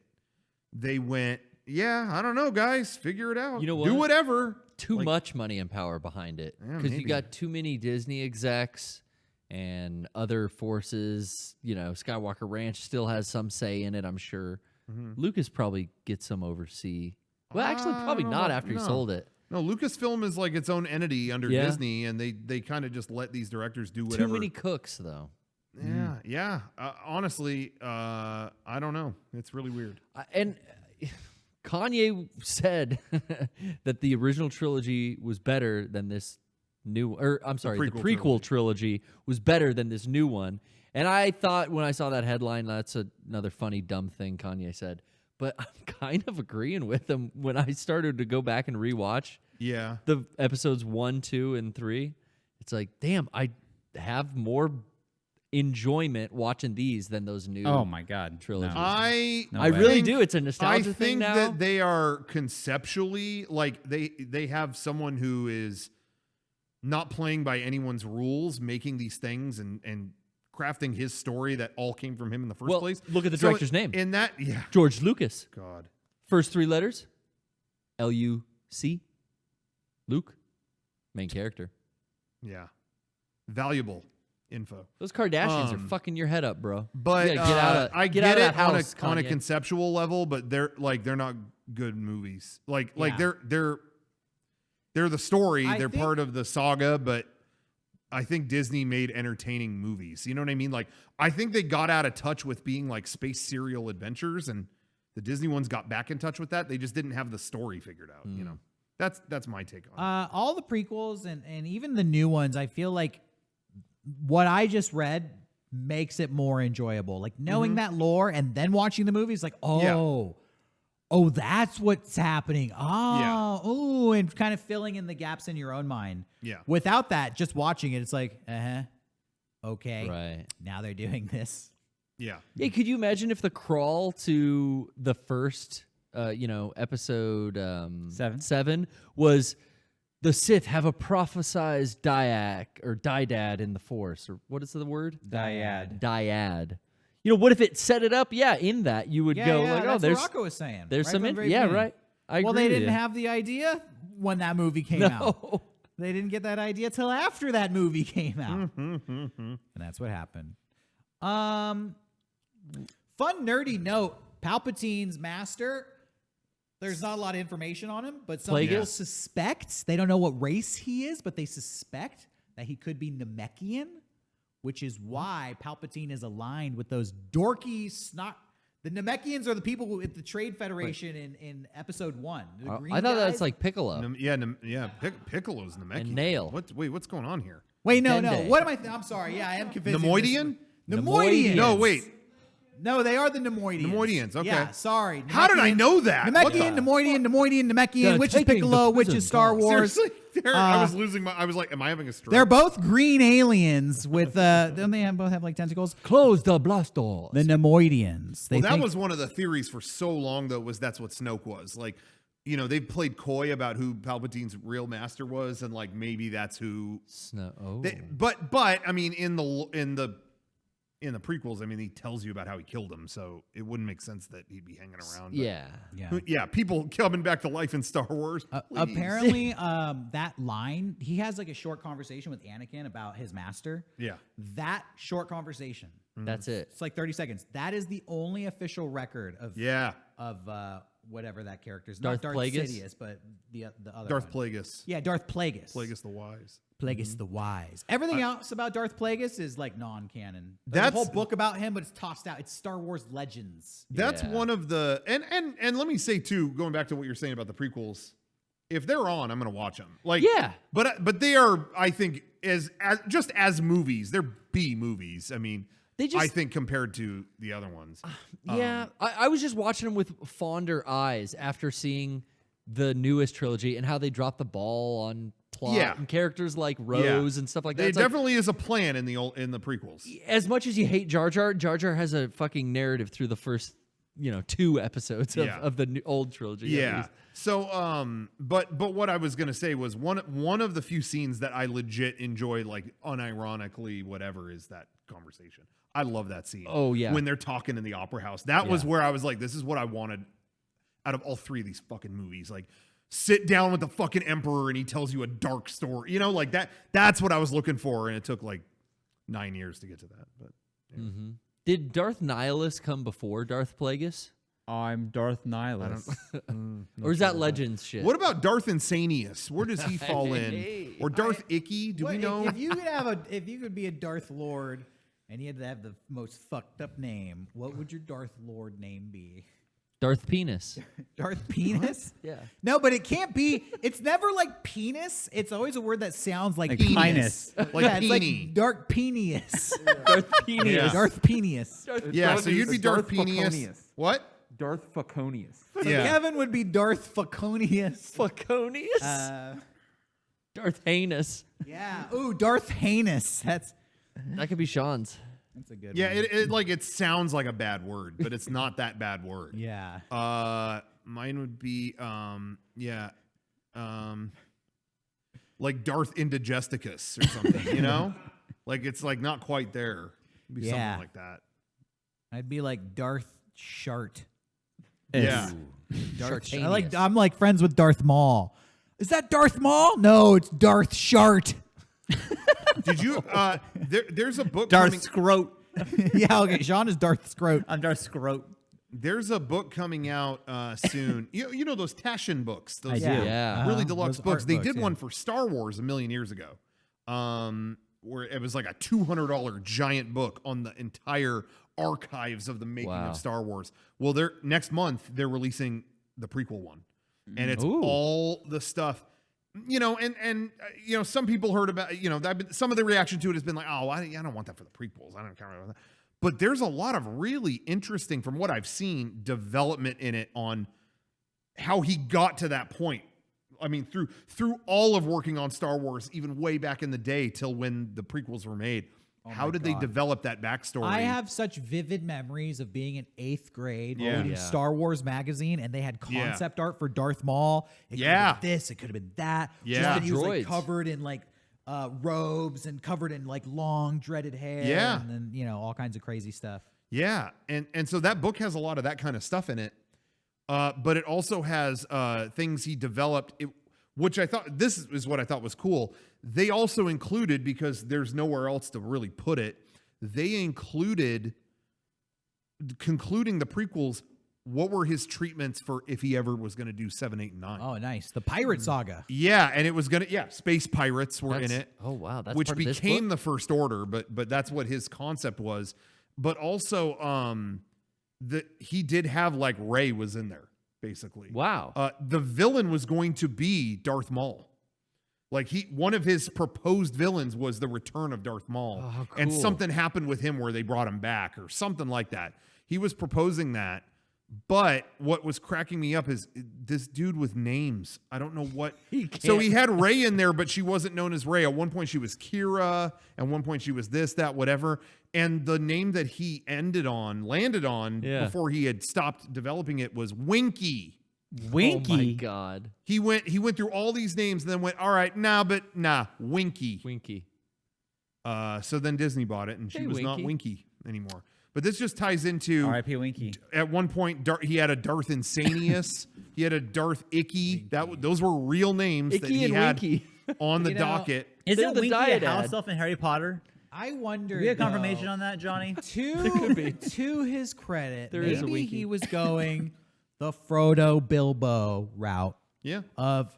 they went, yeah, I don't know, guys, figure it out. You know Do what? whatever. Too Like, much money and power behind it Yeah, because you maybe. got too many Disney execs and other forces. You know, Skywalker Ranch still has some say in it, I'm sure. Lucas probably gets some oversee. Well, actually, probably I don't not know. after he No. sold it. No, Lucasfilm is like its own entity under Yeah. Disney, and they kind of just let these directors do Too whatever. many cooks, though. Yeah. Honestly, I don't know. It's really weird. And Kanye said that the original trilogy was better than this new, or I'm sorry, the prequel prequel trilogy was better than this new one. And I thought when I saw that headline, that's another funny, dumb thing Kanye said. But I'm kind of agreeing with him when I started to go back and rewatch Yeah. the episodes 1, 2, and 3. It's like, damn, I have more enjoyment watching these than those new. Oh my god, trilogies. No. I No I way. really think- do. It's a I nostalgia thing think now. that they are conceptually like they have someone who is not playing by anyone's rules, making these things and crafting his story that all came from him in the first Well, place. look at the So director's name. In that, yeah. George Lucas. God. First 3 letters, Luc. Luke, main character. Yeah. Valuable info. Those Kardashians are Um, fucking your head up, bro. But you gotta get out of, I get get out of it that on house, on a Kanye. conceptual level, but they're not good movies. Like Yeah. they're the story. I They're think- part of the saga, but I think Disney made entertaining movies. You know what I mean? Like I think they got out of touch with being like space serial adventures, and the Disney ones got back in touch with that. They just didn't have the story figured out. You know, that's my take on it. All the prequels and even the new ones, I feel like what I just read makes it more enjoyable. Like knowing that lore and then watching the movies, like, oh, that's what's happening. Oh, and kind of filling in the gaps in your own mind. Yeah. Without that, just watching it, it's like, okay, Right. now they're doing this. Yeah. Yeah, could you imagine if the crawl to the first, episode 7 was the Sith have a prophesized dyad in the Force, or what is the word? Dyad. Dyad. What if it set it up? Yeah, in that you would go like, oh, that's there's what Rocco was saying. there's right some from the in, very yeah, beginning. right. I agree Well, they with didn't you. have the idea when that movie came out. No. They didn't get that idea till after that movie came out. And that's what happened. Fun nerdy note, Palpatine's master, there's not a lot of information on him, but some people Plagueis? suspect, they don't know what race he is, but they suspect that he could be Namekian, which is why Palpatine is aligned with those dorky snot. The Namekians are the people who at the Trade Federation in episode 1. The green I thought guys. that's like Piccolo. Piccolo's Namekian. And Nail. What's going on here? Wait, no. Dende. What am I? I'm sorry. Yeah, I am convinced. Nemoidian? Nemoidians. No, wait. No, they are the Nemoidians. Nemoidians, okay. Yeah, sorry. How did I know that? What Namekian, the Nemoidian, They're which is taking Piccolo, the which prison is Star guard. Wars. Seriously? I was losing my. I was like, am I having a stroke? They're both green aliens with. Don't they both have like tentacles? Close the blast doors. The Nemoidians. They Well, that think- was one of the theories for so long, though, was that's what Snoke was. Like, they've played coy about who Palpatine's real master was, and like maybe that's who. Snow. Oh. But I mean, in the prequels, I mean, he tells you about how he killed him, so it wouldn't make sense that he'd be hanging around. but- Yeah. Yeah, people coming back to life in Star Wars. please. apparently, that line, he has like a short conversation with Anakin about his master. Yeah. That short conversation, That's it. it's like 30 seconds. That is the only official record of Yeah. whatever that character is. Darth Not Darth Plagueis? Sidious, but the other Darth one. Plagueis. Yeah, Darth Plagueis. Plagueis the Wise. Plagueis the Wise. Everything else about Darth Plagueis is like non-canon. There's a That's- whole book about him, but it's tossed out. It's Star Wars Legends. That's Yeah. one of the and let me say too, going back to what you're saying about the prequels, if they're on, I'm going to watch them. Like, Yeah. but they are, I think, as movies, they're B movies. I mean, They just- I think compared to the other ones. Yeah, I was just watching them with fonder eyes after seeing the newest trilogy and how they dropped the ball on plot Yeah. and characters like Rose and stuff like that. There It's like, definitely is a plan in the prequels. as much as you hate Jar Jar, Jar Jar has a fucking narrative through the first 2 episodes Yeah. of the old trilogy. at Yeah. least. So, but what I was gonna say was one of the few scenes that I legit enjoy, like unironically, whatever, is that conversation. I love that scene. Oh, yeah. when they're talking in the opera house. That was Yeah. where I was like, this is what I wanted out of all 3 of these fucking movies. Like, sit down with the fucking emperor and he tells you a dark story. Like that. That's what I was looking for, and it took like 9 years to get to that. But Did Darth Nihilus come before Darth Plagueis? I'm Darth Nihilus. Or is that Legends shit? what about Darth Insanius? Where does he fall in? Or Darth Icky? Do we know? If you could be a Darth Lord and you had to have the most fucked up name, what would your Darth Lord name be? Darth Penis. Darth Penis? Yeah. No, but it can't be. It's never like penis. It's always a word that sounds like, Like penis. penis. Like yeah, it's peenie. like Dark Penis. Darth Penis. Yeah. Darth Penis. Yeah, so you'd be Darth Darth Penius. Poconius. What? Darth Faconius. So Yeah. Kevin would be Darth Faconius. Faconius. Darth Heinous. Yeah. Ooh, Darth Heinous. That's That could be Sean's. a good Yeah, one. it sounds like a bad word, but it's not that bad word. Yeah. Mine would be like Darth Indigesticus or something, you know? Like it's like not quite there. It'd be Yeah. something like that. I'd be like Darth Shart. Yeah. Shartanius. I'm like friends with Darth Maul. Is that Darth Maul? No, it's Darth Shart. Did you there's a book Darth coming, Scroat. Yeah, okay. Sean is Darth Scroat. I'm Darth Scroat. there's a book coming out soon. You know those Taschen books, those I do. Yeah. really deluxe Those books. art They books, did yeah. one for Star Wars a million years ago. Where it was like a $200 giant book on the entire archives of the making Wow. of Star Wars. Well, next month they're releasing the prequel one, and it's Ooh. all the stuff. You know, and you know, some people heard about, you know, some of the reaction to it has been like, oh, I don't want that for the prequels. I don't care about that. But there's a lot of really interesting, from what I've seen, development in it on how he got to that point. I mean, through all of working on Star Wars, even way back in the day till when the prequels were made. How my did they God. develop that backstory? I have such vivid memories of being in 8th grade Yeah. reading Yeah. Star Wars magazine, and they had Yeah. concept art for Darth Maul. It could Yeah. have been this, it could have been that. Yeah. Just that he was like Droids. covered in like robes and covered in like long dreaded hair. Yeah. And then, you know, all kinds of crazy stuff. Yeah, and so that book has a lot of that kind of stuff in it, but it also has things he developed, which I thought, this is what I thought was cool. They also included, because there's nowhere else to really put it, they included, concluding the prequels, what were his treatments for if he ever was going to do 7, 8, and 9. Oh, nice. The Pirate Saga. Yeah, and it was going to, space pirates were in That's- it. Oh wow, that's which part of this became book? the First Order, but that's what his concept was. But also, he did have, like, Rey was in there, basically. Wow. The villain was going to be Darth Maul. Like, one of his proposed villains was the return of Darth Maul. Oh, how And cool. something happened with him where they brought him back or something like that. He was proposing that. But what was cracking me up is this dude with names. I don't know what. So he had Rey in there, but she wasn't known as Rey. At one point she was Kira. At one point she was this, that, whatever. And the name that he landed on Yeah. before he had stopped developing it was Winky. Winky. Oh my god. He went through all these names and then went, all right, Winky. Winky. So then Disney bought it, and she Hey, was not Winky. Winky anymore. But this just ties into, R.I.P. Winky. at one point, he had a Darth Insanius. He had a Darth Icky. Those were real names that Icky he and had Winky. on the You know, docket. Is They're it the Winky a diet house ad. elf in Harry Potter? I wonder. Do we have confirmation on that, Johnny? To his credit, There is a maybe Winky. he was going the Frodo Bilbo route Yeah. of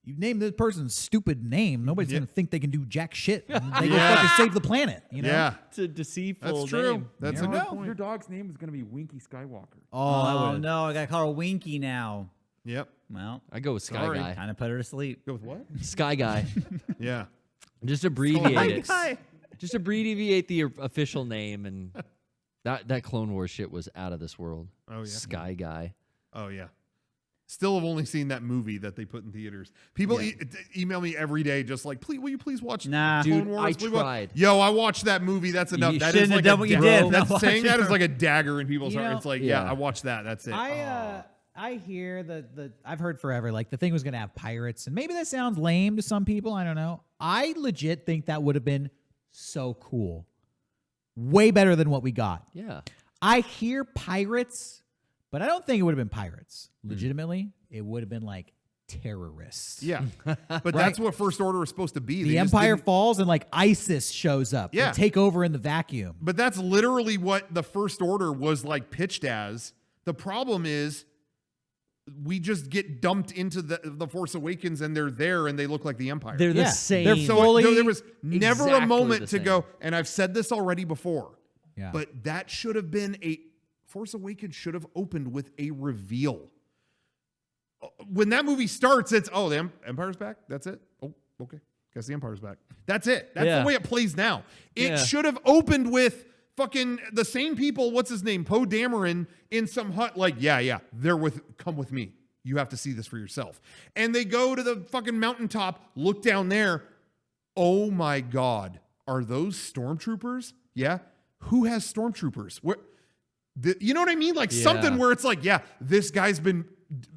you name this person's stupid name, nobody's Yeah. gonna think they can do jack shit. And they Yeah. go fucking save the planet. You know? Yeah. It's a deceitful That's true. name. That's You a never good know. Your point. dog's name is going to be Winky Skywalker. Oh, no, I got to call her Winky now. Yep. Well, I go with Sky Sorry. Guy. kind of put her to sleep. Go with what? Sky Guy. Yeah. Just abbreviate it. Guy. Just abbreviate the official name, and that Clone Wars shit was out of this world. Oh, yeah. Sky Guy. Oh, yeah. Still have only seen that movie that they put in theaters. People email me every day just like, please, will you please watch Nah. Clone Dude, Wars? I Please watch-" tried. Yo, I watched that movie. That's enough. You That shouldn't is have like done a what you dagger. did. That's Not saying that watching is like a dagger in people's You hearts. know, It's like, yeah. I watched that. That's it. I hear the I've heard forever like the thing was gonna have pirates, and maybe that sounds lame to some people. I don't know. I legit think that would have been so cool, way better than what we got. Yeah. I hear pirates, but I don't think it would have been pirates. Legitimately, it would have been like terrorists. Yeah. But that's what First Order is supposed to be. The They just Empire didn't- falls and like ISIS shows up. Yeah. And take over in the vacuum. But that's literally what the First Order was like pitched as. The problem is we just get dumped into the Force Awakens and they're there and they look like the Empire. They're the Yeah. same. They're so fully- there was never a exactly moment the to same. go, and I've said this already before, Yeah. but that should have been Force Awakens should have opened with a reveal. When that movie starts, it's, the Empire's back? That's it? Oh, okay. Guess the Empire's back. That's it. That's Yeah. the way it plays now. It Yeah. should have opened with fucking the same people, what's his name? Poe Dameron in some hut, like, yeah, come with me. You have to see this for yourself. And they go to the fucking mountaintop, look down there. Oh my God. Are those stormtroopers? Yeah. Who has stormtroopers? You know what I mean? Like something where it's like, yeah, this guy's been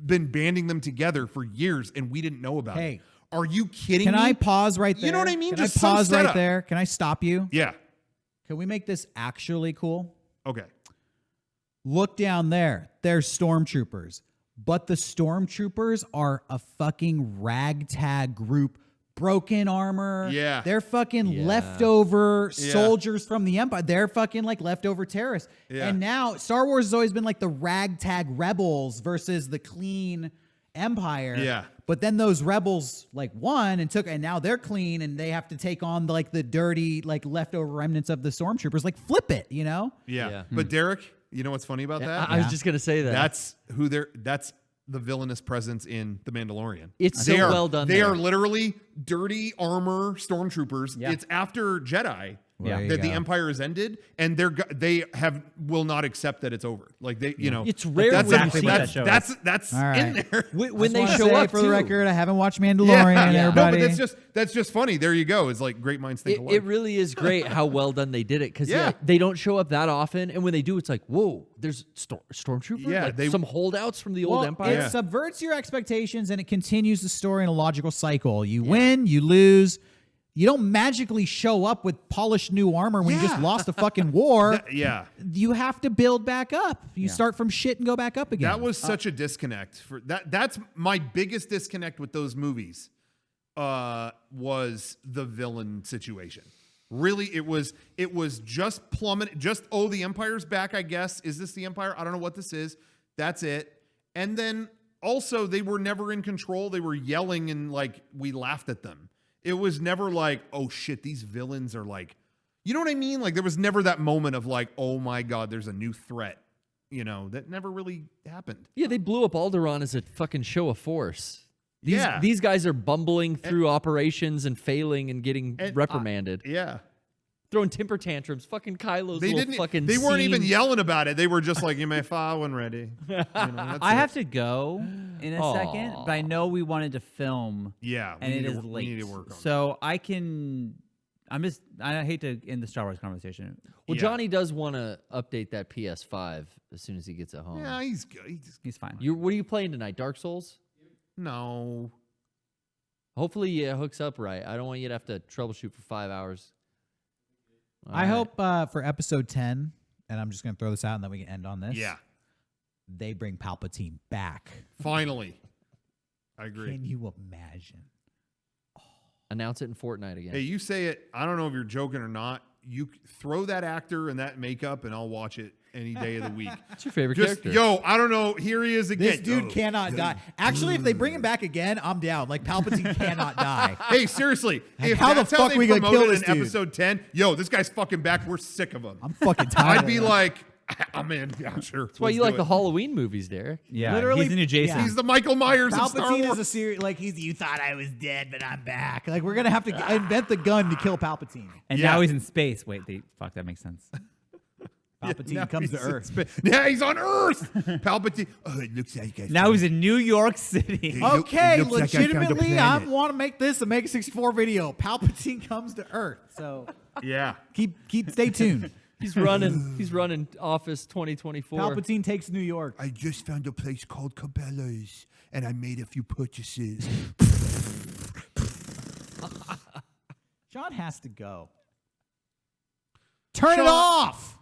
banding them together for years and we didn't know about it. Are you kidding me? Can I pause right there? You know what I mean? Can Just I pause some right setup. there? Can I stop you? Yeah. Can we make this actually cool? Okay. Look down there. There's stormtroopers. But the stormtroopers are a fucking ragtag group. Broken armor. Yeah. They're fucking leftover Yeah. soldiers from the Empire. They're fucking like leftover terrorists. Yeah. And now Star Wars has always been like the ragtag rebels versus the clean Empire. Yeah. But then those rebels like won and now they're clean and they have to take on like the dirty like leftover remnants of the stormtroopers. Like flip it, you know? Yeah. Yeah. But Derek, you know what's funny about that? I was just gonna say that. That's the villainous presence in The Mandalorian. It's so They are- well done They there. are literally dirty armor stormtroopers. Yeah. It's after Jedi Yeah. There you that the go. Empire has ended, and they will not accept that it's over. Like they, you know, It's rare That's when you exactly see what that that's show. that's All right. in there. when they Just show wanna say up for the too. record, I haven't watched Mandalorian. No, Everybody. but that's just funny. There you go. It's like great minds think alike. It really is great how well done they did it because Yeah. they don't show up that often, and when they do, it's like, whoa, there's stormtroopers, Yeah, like they- some holdouts from the old Well, Empire. it subverts your expectations and it continues the story in a logical cycle. You win, you lose. You don't magically show up with polished new armor when you just Yeah. lost a fucking war. Yeah. You have to build back up. You start from shit and go back up again. That was such a disconnect. That's my biggest disconnect with those movies. Was the villain situation. Really, it was just plummet. Just the Empire's back. I guess is this the Empire? I don't know what this is. That's it. And then also they were never in control. They were yelling and like we laughed at them. It was never like, oh shit, these villains are like, you know what I mean? Like there was never that moment of like, oh my God, there's a new threat. You know, that never really happened. Yeah, they blew up Alderaan as a fucking show of force. These guys are bumbling through operations and failing and getting reprimanded, Yeah. throwing temper tantrums. Fucking Kylo's They little didn't. fucking. They weren't even scene. yelling about it. They were just like, "You may file when ready." You know, that's I it. have to go in a second, but I know we wanted to film. Yeah, And it need is to, late. We need to work on. So I hate to end the Star Wars conversation. Well, Yeah. Johnny does want to update that PS5 as soon as he gets it home. Yeah, he's good. He's fine. What are you playing tonight? Dark Souls? No. Hopefully it hooks up right. I don't want you to have to troubleshoot for 5 hours. All I right. hope for episode 10, and I'm just going to throw this out and then we can end on this. Yeah. They bring Palpatine back. Finally, I agree. Can you imagine? Announce it in Fortnite again. Hey, you say it. I don't know if you're joking or not. You throw that actor and that makeup, and I'll watch it any day of the week. What's your favorite Just character? I don't know. Here he is again. This dude cannot die. Actually, if they bring him back again, I'm down. Like Palpatine cannot die. Hey, seriously, if how the that's fuck they we gonna promoted kill this in dude? episode 10, this guy's fucking back. We're sick of him. I'm fucking tired. I'd be like, I'm in. Yeah, sure. That's why you like the Halloween movies, Derek. Yeah, Literally- he's the new Jason. yeah. He's the Michael Myers of Star Palpatine Wars. is a series like you thought I was dead, but I'm back. Like we're gonna have to invent the gun to kill Palpatine. And Yeah. now he's in space. Wait, fuck, that makes sense. Palpatine Now comes to he's in Earth. Yeah, he's on Earth. Palpatine. Oh, it looks like I Now he's in New York City. Okay, it looks like I found a legitimately, I planet. want to make this a Mega64 video. Palpatine comes to Earth. So Yeah. stay tuned. He's running Office 2024. Palpatine takes New York. I just found a place called Cabela's, and I made a few purchases. John has to go. Turn it Sean- off.